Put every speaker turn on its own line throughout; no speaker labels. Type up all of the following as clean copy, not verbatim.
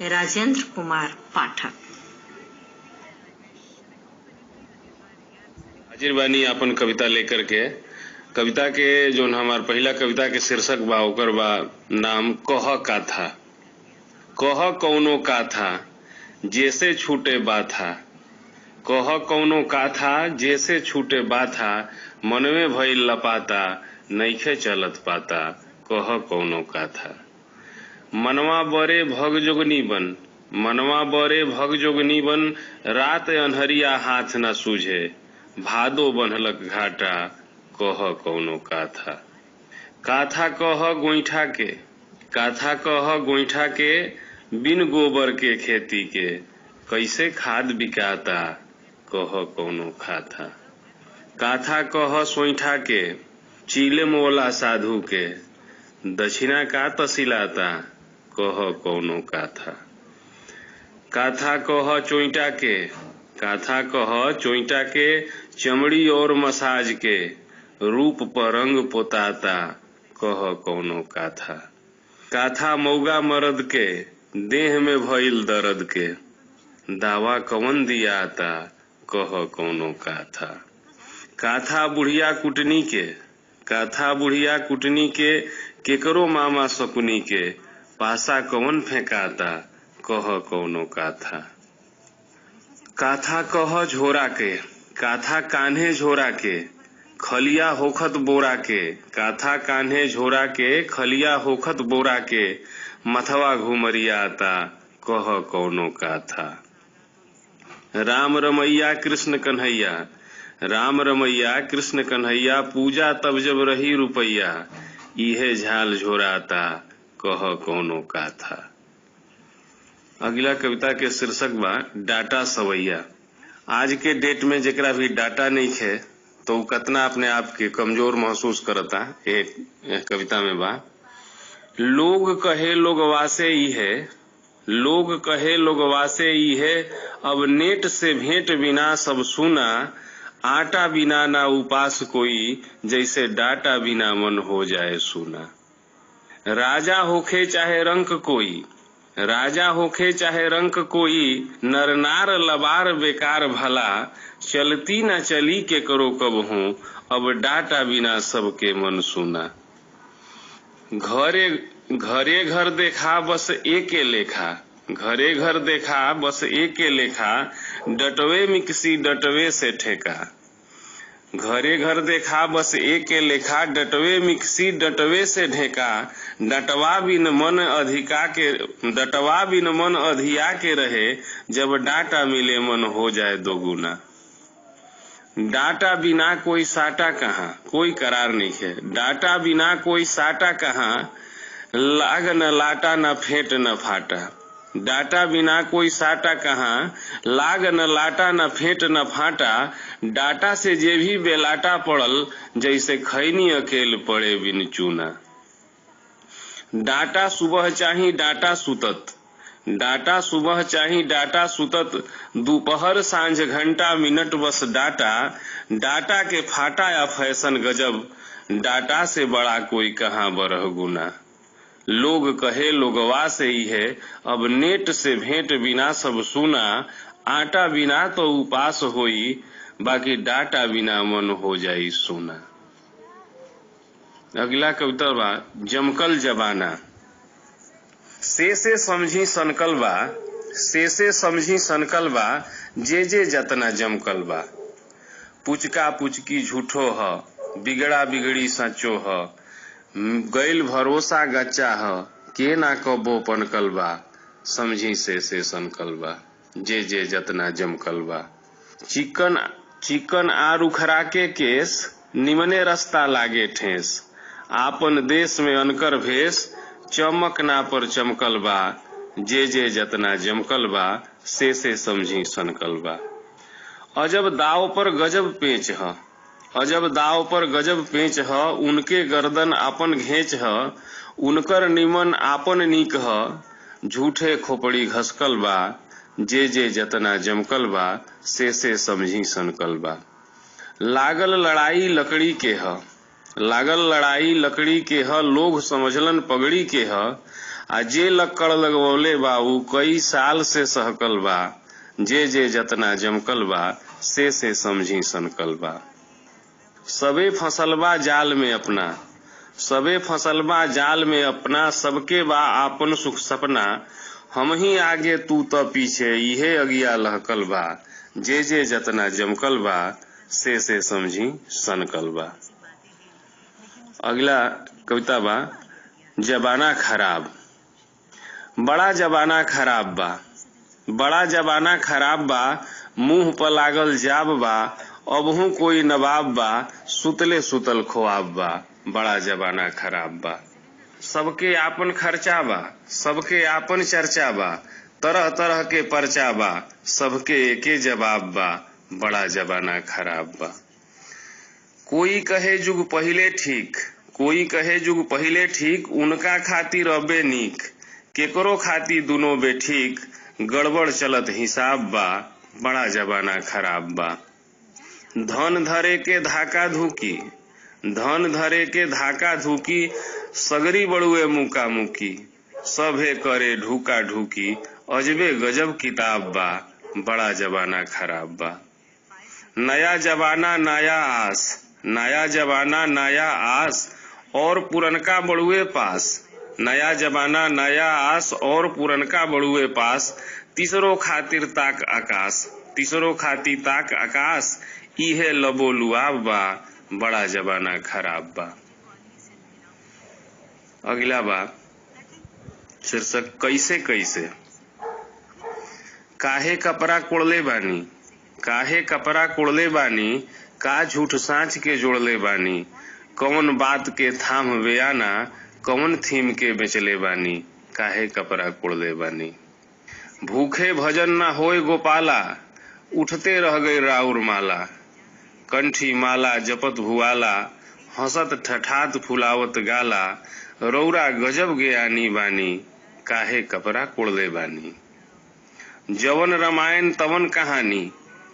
राजेंद्र कुमार पाठक।
हाजिर बानी अपन कविता लेकर के। कविता के जो हमार पहला कविता के शीर्षक बा ओकर बा नाम कह का था। कह कौनो का था जैसे छूटे बाथा। कह कौनो का था जैसे छूटे बाथा। मनवे भइल लपाता नइखे चलत पाता। कह कौनो का था। मनवा बरे भग जोगनी बन। मनवा बरे भग जोगनी बन। रात अनहरिया हाथ न सूझे। भादो बनहलक घाटा। कह कौनो काथा। काथा कह गोईठा के। काथा कह गोईठा के। बिन गोबर के खेती के। कैसे खाद बिकाता। कह कौनो खाथा। काथा कह सोईठा के। चीले मोला साधु के। दक्षिणा का तसिलाता। कह कौनो काथा। काथा कह चोईटा के। काथा कह चोईटा के। चमड़ी और मसाज के। रूप पर रंग पोताता। कह कौनो काथा। काथा मौगा मरद के। देह में भइल दर्द के। दावा कवन दियाता। कह कौनो काथा। काथा बुढ़िया कुटनी के। काथा बुढ़िया कुटनी के। केकरो मामा सकुनी के। पासा कवन फेंकाता। कह कौनो काथा। काथा कह झोरा के। काथा कान्हे झोरा के। खलिया होखत बोरा के। काथा कान्हे झोरा के। खलिया होखत बोरा के। मथवा घुमरियाता। कह कौनो काथा। राम रमैया कृष्ण कन्हैया। राम रमैया कृष्ण कन्हैया। पूजा तब जब रही रुपैया। इहे झाल झोराता। कह कौनो काथा। अगला कविता के शीर्षक बा डाटा सवैया। आज के डेट में जेकरा भी डाटा नहीं है तो कतना अपने आप के कमजोर महसूस करता। एक कविता में बा लोग कहे लोगवा से ई है। लोग कहे लोगवा से ई है। अब नेट से भेंट बिना सब सुना। आटा बिना ना उपास कोई। जैसे डाटा बिना मन हो जाए सुना। राजा होखे चाहे रंक कोई। राजा होखे चाहे रंक कोई। नर नार लबार बेकार भला। चलती न चली के करो कब हूँ। अब डाटा बिना सबके मन सुना। घरे घरे घर देखा बस एके लेखा। घरे घर देखा बस एके लेखा। डटवे मिक्सी डटवे से ठेका। घरे घर देखा बस एके लेखा। डटवे मिक्सी डटवे से ढेका। डटवा बिन मन अधिका के। डटवा बिन मन अधिया के रहे। जब डाटा मिले मन हो जाए दोगुना। डाटा बिना कोई साटा कहाँ। कोई करार नहीं है। डाटा बिना कोई साटा कहाँ। लाग न लाटा न फेंट न फाटा। डाटा बिना कोई साटा कहाँ। लाग न लाटा न फेंट न फाटा। डाटा से जे भी बेलाटा पड़ल। जैसे खैनी अकेल पड़े बिन चूना। डाटा सुबह चाही डाटा सुतत। डाटा सुबह चाही डाटा सुतत। दोपहर सांझ घंटा मिनट बस डाटा। डाटा के फाटा या फैशन गजब। डाटा से बड़ा कोई कहाँ बरह गुना। लोग कहे लोगवा से ही है। अब नेट से भेंट बिना सब सुना। आटा बिना तो उपास होई। बाकी डाटा बिना मन हो जाई सोना। अगला कविता बा जमकल जबाना। से समझी सनकल बा। से समझी सनकल बा। जे जतना जमकल बा। पुचका पुचकी झूठो ह। बिगड़ा बिगड़ी सचो ह। गैल भरोसा गच्चा ह। के ना कबो पनकल बा। समझी से सनकल बा। जे जतना जमकल बा। चिकन चिकन आ रुखरा के केस। निमने रास्ता लागे ठेस। आपन देश में अनकर भेष। चमक ना पर चमकल बा। जे जतना जमकल बा। से समझी सनकल बा। अजब दाव पर गजब पेच ह। अजब दाव पर गजब पेच ह। उनके गर्दन आपन घेच ह। उनकर निमन आपन नीक ह। झूठे खोपड़ी घसकल बा। जे जतना जमकल बा। से समझी सनकल बा। लागल लड़ाई लकड़ी के ह। लागल लड़ाई लकड़ी के ह। लोग समझलन पगड़ी के ह। आ जे लक्कड़ लगवौले बा ऊ कई साल से सहकल बा, जे जे जतना जमकल बा से समझी सनकल बा। सबे फसल बा जाल में अपना, सबे फसल बा जाल में अपना, सबके बा आपन सुख सपना, हम ही आगे तू तो पीछे इहे अगिया लहकल बा, जे जे जतना जमकल बा से समझी सनकल बा। अगला कविता बा जबाना खराब। बड़ा जबाना खराब बा, बड़ा जबाना खराब बा, मुंह पर लागल जाब बा, अबहू कोई नवाब बा, सुतले सुतल ख्वाब बा, बड़ा जबाना खराब बा। सबके आपन खर्चा बा, सबके आपन चर्चा बा, तरह तरह के पर्चा बा, सबके एके जवाब बा, बड़ा जबाना खराब बा। कोई कहे जुग पहिले ठीक, कोई कहे जुग पहिले ठीक, उनका खातिर अबे नीक, केकरो खातिर दुनो बेठीक, गड़बड़ चलत हिसाब बा, बड़ा जबाना खराब बा। धन धरे के धाका धुकी, धन धरे के धाका धुकी, सगरी बड़ुए मुका मुकी, सभे करे ढूका ढूकी, अजबे गजब किताब बा, बड़ा जबाना खराब बा। नया जबाना नया आस, नया जबाना नया आस, और पुरनका बड़ुए पास, नया जबाना नया आस और पुरनका बड़ुए पास, तीसरो खातिर ताक आकाश, तीसरो खातिर ताक आकाश, इहे लबो लुआब बा, बड़ा जबाना खराब बा। अगला बा शीर्षक कैसे कैसे। काहे कपड़ा कोड़ले बानी, काहे कपड़ा कोड़ले बानी, का झूठ साँच के जोड़ले बानी, कौन बात के थाम बयाना, कौन थीम के बेचले बानी, काहे कपड़ा कोड़ले बानी। भूखे भजन ना होए गोपाला, उठते रह गए राउर माला, कंठी माला जपत भुआला, हंसत ठठात फुलावत गाला, रौरा गजब ज्ञानी बानी, काहे कपड़ा कोड़ले बानी। जवन रामायण तवन कहानी,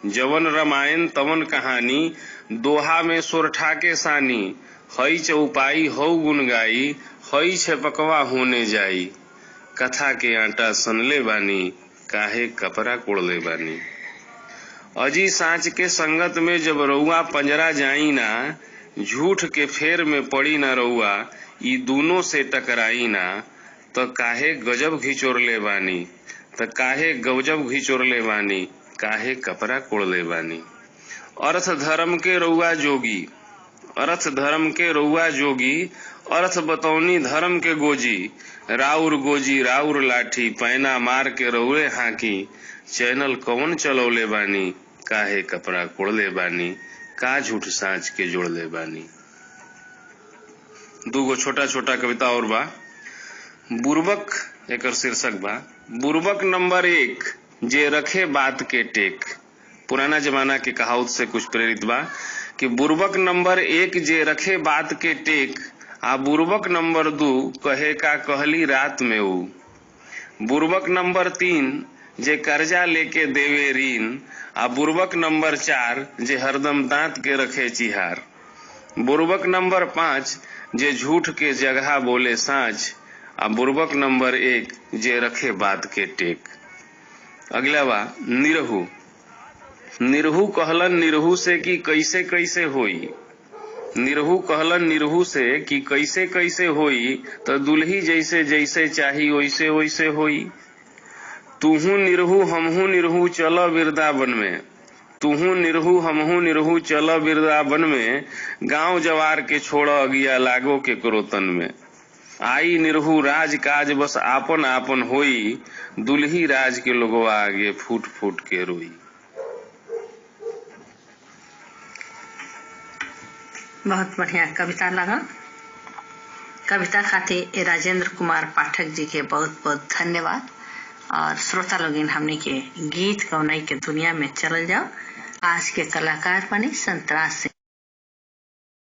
जवन रामायण तवन कहानी, दोहा में सोरठा के सानी, हई चौपाई हौ गुन गाई, हई छपकवा होने जाई, कथा के आटा सनले बानी, काहे कपड़ा कोड़ले बानी। अजी सांच के संगत में जब रउआ पंजरा जाई ना, झूठ के फेर में पड़ी ना रउआ, ई दूनों से टकराई ना, तो काहे गजब घिचोरले बानी, तो काहे गजब घिचोरले बानी, काहे कपड़ा कोड़ले बानी। अर्थ धर्म के रउआ जोगी, अर्थ धर्म के रउआ जोगी, अर्थ बतौनी धर्म के गोजी, राउर गोजी राउर लाठी, पैना मार के रउए हाकी, चैनल कौन चलौले बानी, काहे कपड़ा कोड़ले बानी, का झूठ साँच के जोड़ले बानी। दूगो छोटा छोटा कविता और बा। बुर्बक एकर शीर्षक बा बुर्बक नंबर 1 जे रखे बात के टेक। पुराना जमाना के कहावत से कुछ प्रेरित बा कि बुर्बक नंबर 1 जे रखे बात के टेक, आ बुर्बक नंबर 2 कहे का कहली रात में ऊ। बुर्बक नंबर 3 जे कर्जा लेके देवे ऋण, आ बुर्बक नंबर 4 जे हरदम दांत के रखे चिहार। बुर्बक नंबर 5 जे झूठ के जगह बोले साँच, आ बुर्बक नंबर 1 जे रखे बात के टेक। अगला बा निरहू। निरहू कहलन निरहू से कि कैसे कैसे होई, निरहू कहलन निरहू से कि कैसे कैसे होई, तो दुल्ही जैसे जैसे चाही वैसे वैसे होई। तूहू निरहू हमहू निरहू चलो वृंदावन में, तूहू निरहू हमहू निरहू चलो वृंदावन में, गांव जवार के छोड़ो अगिया लागो के क्रोतन में। आई निरहू राज काज बस आपन आपन होई, दुल्ही राज के लोगवा आगे फूट फूट के रोई।
बहुत बढ़िया कविता लगा। कविता खातिर राजेंद्र कुमार पाठक जी के बहुत बहुत धन्यवाद। और श्रोता लोग हमने के गीत गौनाई के दुनिया में चल जाओ। आज के कलाकार बने संतराज सिंह।